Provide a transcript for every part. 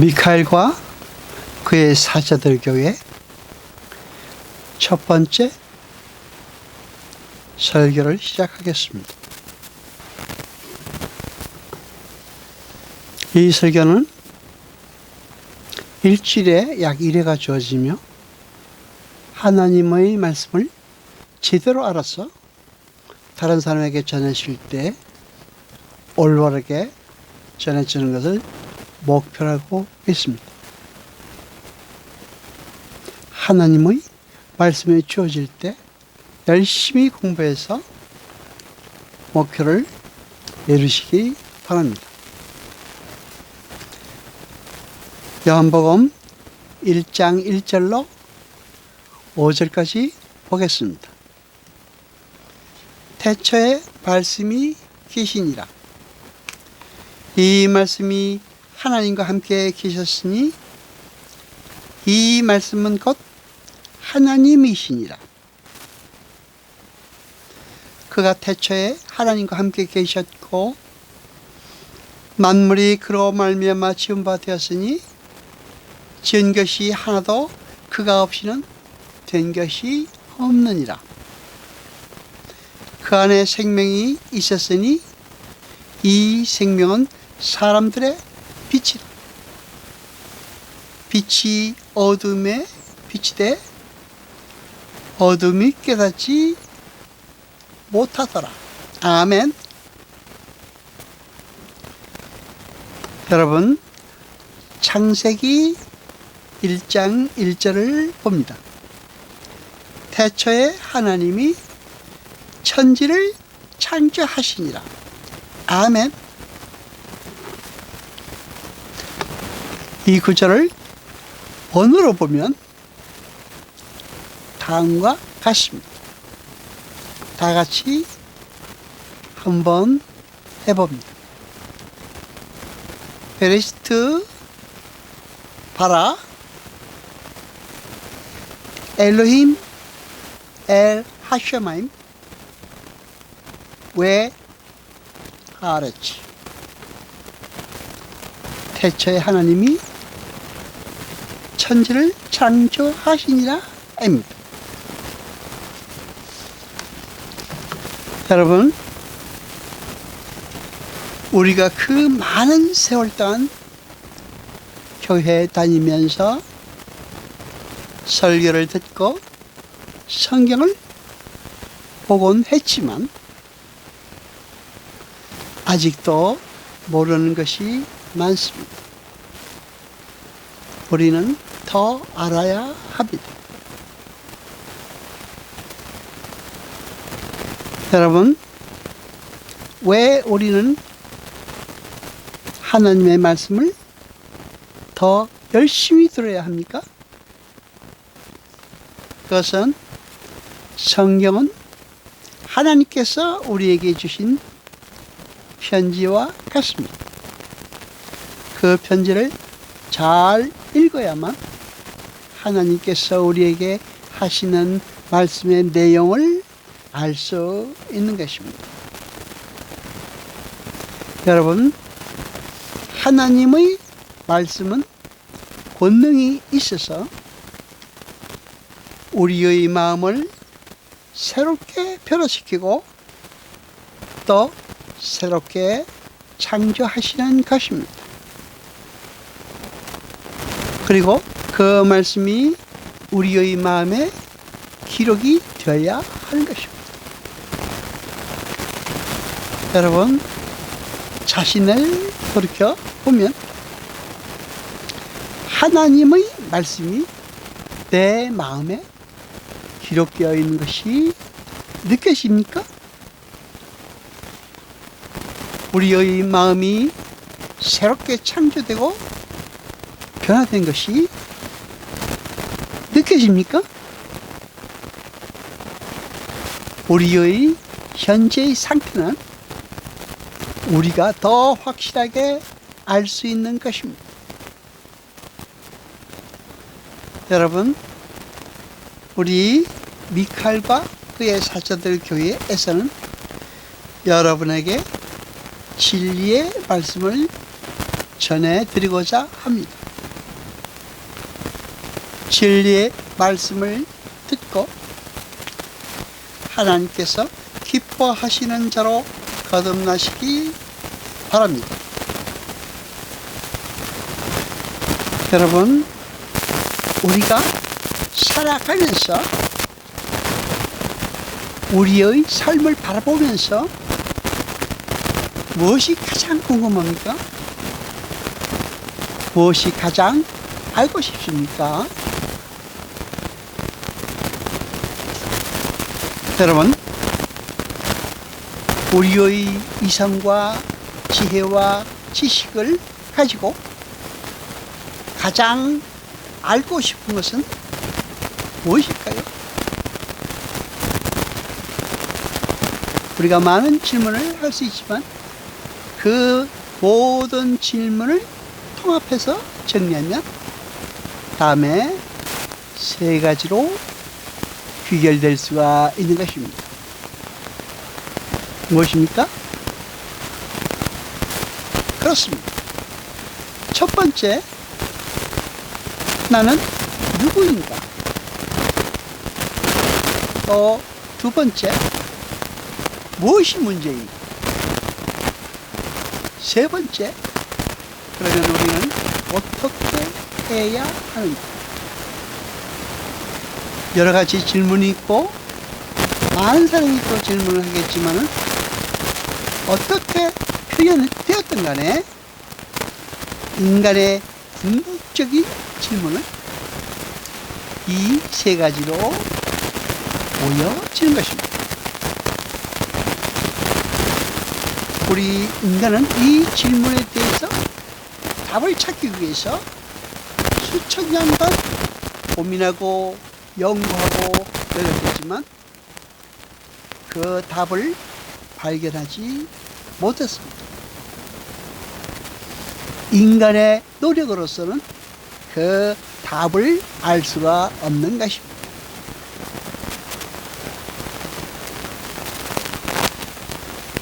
미카엘과 그의 사자들 교회 첫 번째 설교를 시작하겠습니다. 이 설교는 일주일에 약 1회가 주어지며 하나님의 말씀을 제대로 알아서 다른 사람에게 전하실 때 올바르게 전해주는 것을 목표로 하고 있습니다. 하나님의 말씀이 주어질 때 열심히 공부해서 목표를 이루시기 바랍니다. 요한복음 1장 1절로 5절까지 보겠습니다. 태초에 말씀이 계시니라. 이 말씀이 하나님과 함께 계셨으니 이 말씀은 곧 하나님이시니라. 그가 태초에 하나님과 함께 계셨고 만물이 그로 말미암아 지은 바 되었으니 지은 것이 하나도 그가 없이는 된 것이 없느니라. 그 안에 생명이 있었으니 이 생명은 사람들의 빛이라. 빛이 어둠에 비치되 어둠이 깨닫지 못하더라. 아멘. 여러분, 창세기 1장 1절을 봅니다. 태초에 하나님이 천지를 창조하시니라. 아멘. 이 구절을 번호로 보면 다음과 같습니다. 다 같이 한번 해봅니다. 베레시트 바라 엘로힘 엘 하셔마임 왜 하랬지. 태초에 하나님이 천지를 창조하시니라 입니다. 여러분, 우리가 그 많은 세월 동안 교회에 다니면서 설교를 듣고 성경을 보곤 했지만 아직도 모르는 것이 많습니다. 우리는 더 알아야 합니다. 여러분, 왜 우리는 하나님의 말씀을 더 열심히 들어야 합니까? 그것은 성경은 하나님께서 우리에게 주신 편지와 같습니다. 그 편지를 잘 읽어야만 하나님께서 우리에게 하시는 말씀의 내용을 알 수 있는 것입니다. 여러분, 하나님의 말씀은 권능이 있어서 우리의 마음을 새롭게 변화시키고 또 새롭게 창조하시는 것입니다. 그리고 그 말씀이 우리의 마음에 기록이 되어야 하는 것입니다. 여러분, 자신을 돌이켜 보면 하나님의 말씀이 내 마음에 기록되어 있는 것이 느껴집니까? 우리의 마음이 새롭게 창조되고 변화된 것이 느껴집니까? 우리의 현재의 상태는 우리가 더 확실하게 알 수 있는 것입니다. 여러분, 우리 미카엘과 그의 사자들 교회에서는 여러분에게 진리의 말씀을 전해드리고자 합니다. 진리의 말씀을 듣고 하나님께서 기뻐하시는 자로 거듭나시기 바랍니다. 여러분, 우리가 살아가면서 우리의 삶을 바라보면서 무엇이 가장 궁금합니까? 무엇이 가장 알고 싶습니까? 여러분, 우리의 이성과 지혜와 지식을 가지고 가장 알고 싶은 것은 무엇일까요? 우리가 많은 질문을 할 수 있지만 그 모든 질문을 통합해서 정리하면 다음에 세 가지로 귀결될 수가 있는 것입니다. 무엇입니까? 그렇습니다. 첫 번째, 나는 누구인가? 또 두 번째, 무엇이 문제인가? 세 번째, 그러면 우리는 어떻게 해야 하는가? 여러 가지 질문이 있고 많은 사람이 또 질문을 하겠지만은 어떻게 표현되었든 간에 인간의 궁극적인 질문은 이 세 가지로 모여지는 것입니다. 우리 인간은 이 질문에 대해서 답을 찾기 위해서 수천 년간 고민하고 연구하고 노력했지만 그 답을 발견하지 못했습니다. 인간의 노력으로서는 그 답을 알 수가 없는 것입니다.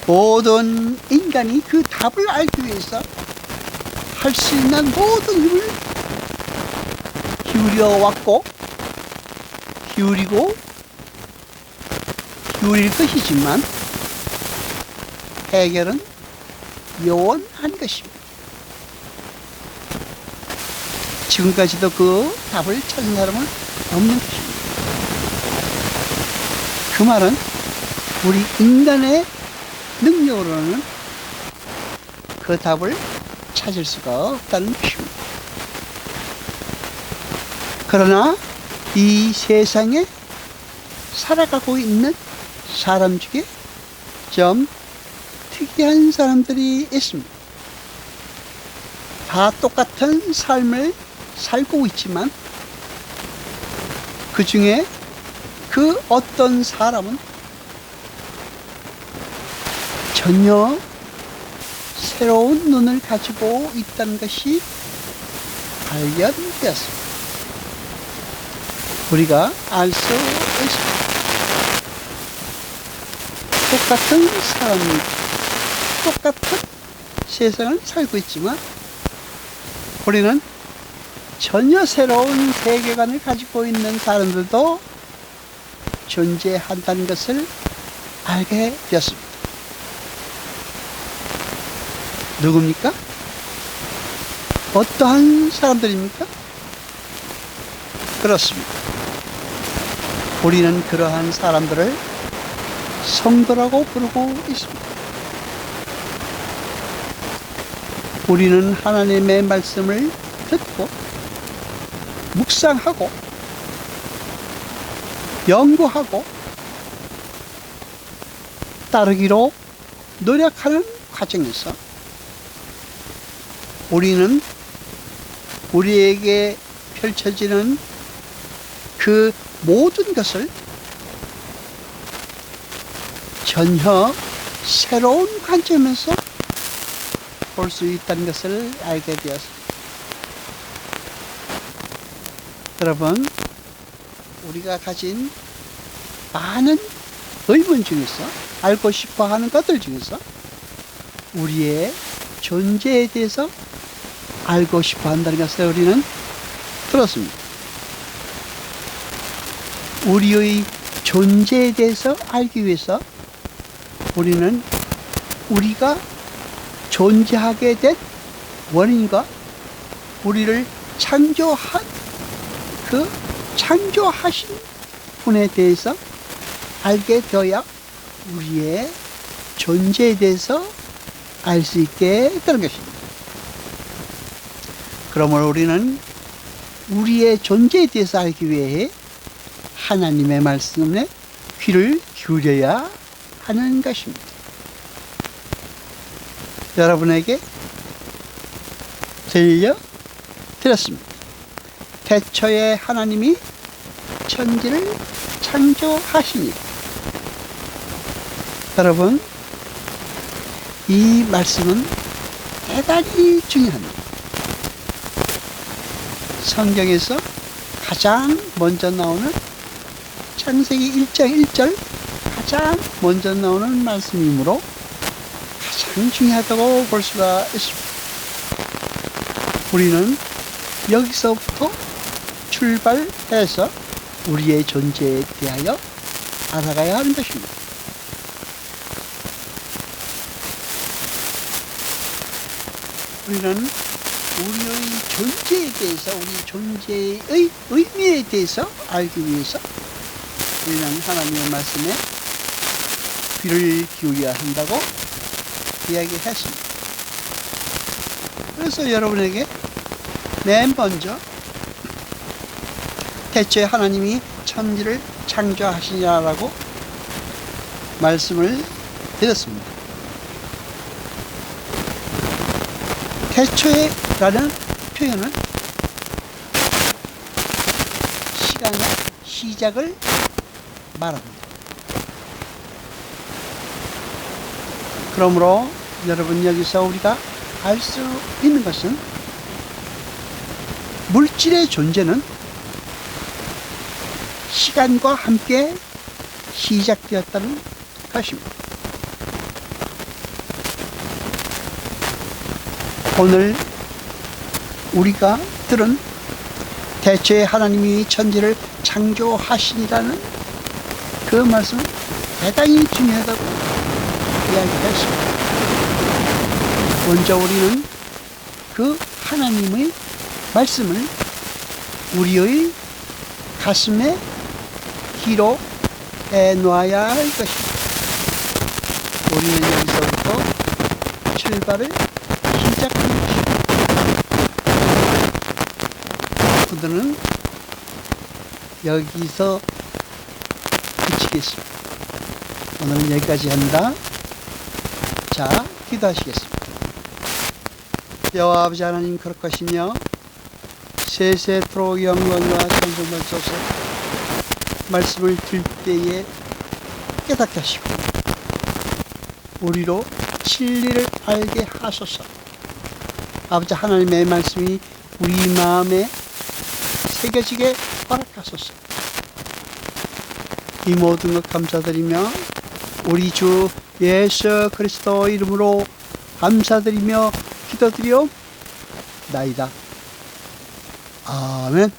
모든 인간이 그 답을 알기 위해서 할 수 있는 모든 힘을 기울여 왔고 기울일 것이지만 해결은 요원한 것입니다. 지금까지도 그 답을 찾은 사람은 없는 것입니다. 그 말은 우리 인간의 능력으로는 그 답을 찾을 수가 없다는 것입니다. 그러나 이 세상에 살아가고 있는 사람 중에 좀 특이한 사람들이 있습니다. 다 똑같은 삶을 살고 있지만 그 중에 그 어떤 사람은 전혀 새로운 눈을 가지고 있다는 것이 발견되었습니다. 우리가 알 수 있습니다. 똑같은 사람입니다. 똑같은 세상을 살고 있지만 우리는 전혀 새로운 세계관을 가지고 있는 사람들도 존재한다는 것을 알게 되었습니다. 누굽니까? 어떠한 사람들입니까? 그렇습니다. 우리는 그러한 사람들을 성도라고 부르고 있습니다. 우리는 하나님의 말씀을 듣고 묵상하고 연구하고 따르기로 노력하는 과정에서 우리는 우리에게 펼쳐지는 그 모든 것을 전혀 새로운 관점에서 볼 수 있다는 것을 알게 되었습니다. 여러분, 우리가 가진 많은 의문 중에서 알고 싶어 하는 것들 중에서 우리의 존재에 대해서 알고 싶어 한다는 것을 우리는 들었습니다. 우리의 존재에 대해서 알기 위해서 우리는 우리가 존재하게 된 원인과 우리를 창조한 그 창조하신 분에 대해서 알게 되어야 우리의 존재에 대해서 알 수 있게 되는 것입니다. 그러므로 우리는 우리의 존재에 대해서 알기 위해 하나님의 말씀에 귀를 기울여야 하는 것입니다. 여러분에게 들려드렸습니다. 태초에 하나님이 천지를 창조하시니, 여러분, 이 말씀은 대단히 중요합니다. 성경에서 가장 먼저 나오는 창세기 1장 1절 가장 먼저 나오는 말씀이므로 가장 중요하다고 볼 수가 있습니다. 우리는 여기서부터 출발해서 우리의 존재에 대하여 알아가야 하는 것입니다. 우리는 우리의 존재에 대해서, 우리 존재의 의미에 대해서 알기 위해서 우리는 하나님의 말씀에 귀를 기울여야 한다고 이야기했습니다. 그래서 여러분에게 맨 먼저 태초에 하나님이 천지를 창조하시냐라고 말씀을 드렸습니다. 태초에 라는 표현은 시간의 시작을 말합니다. 그러므로 여러분, 여기서 우리가 알 수 있는 것은 물질의 존재는 시간과 함께 시작되었다는 것입니다. 오늘 우리가 들은 태초에 하나님이 천지를 창조하시니라는 그 말씀은 대단히 중요하다고 이야기했습니다. 먼저 우리는 그 하나님의 말씀을 우리의 가슴에 기록해 놓아야 할 것입니다. 우리는 여기서부터 출발을 시작합니다. 오늘은 여기서 그치겠습니다. 오늘은 여기까지 합니다. 자, 기도하시겠습니다. 여호와 아버지 하나님, 거룩하시며 세세토록 영광과 찬송을 쏘서 말씀을 들 때에 깨닫게 하시고 우리로 진리를 알게 하소서. 아버지 하나님의 말씀이 우리 마음에 새겨지게 허락하소서. 이 모든 것 감사드리며 우리 주 예수 그리스도 이름으로 감사드리며 기도드리옵나이다. 아멘.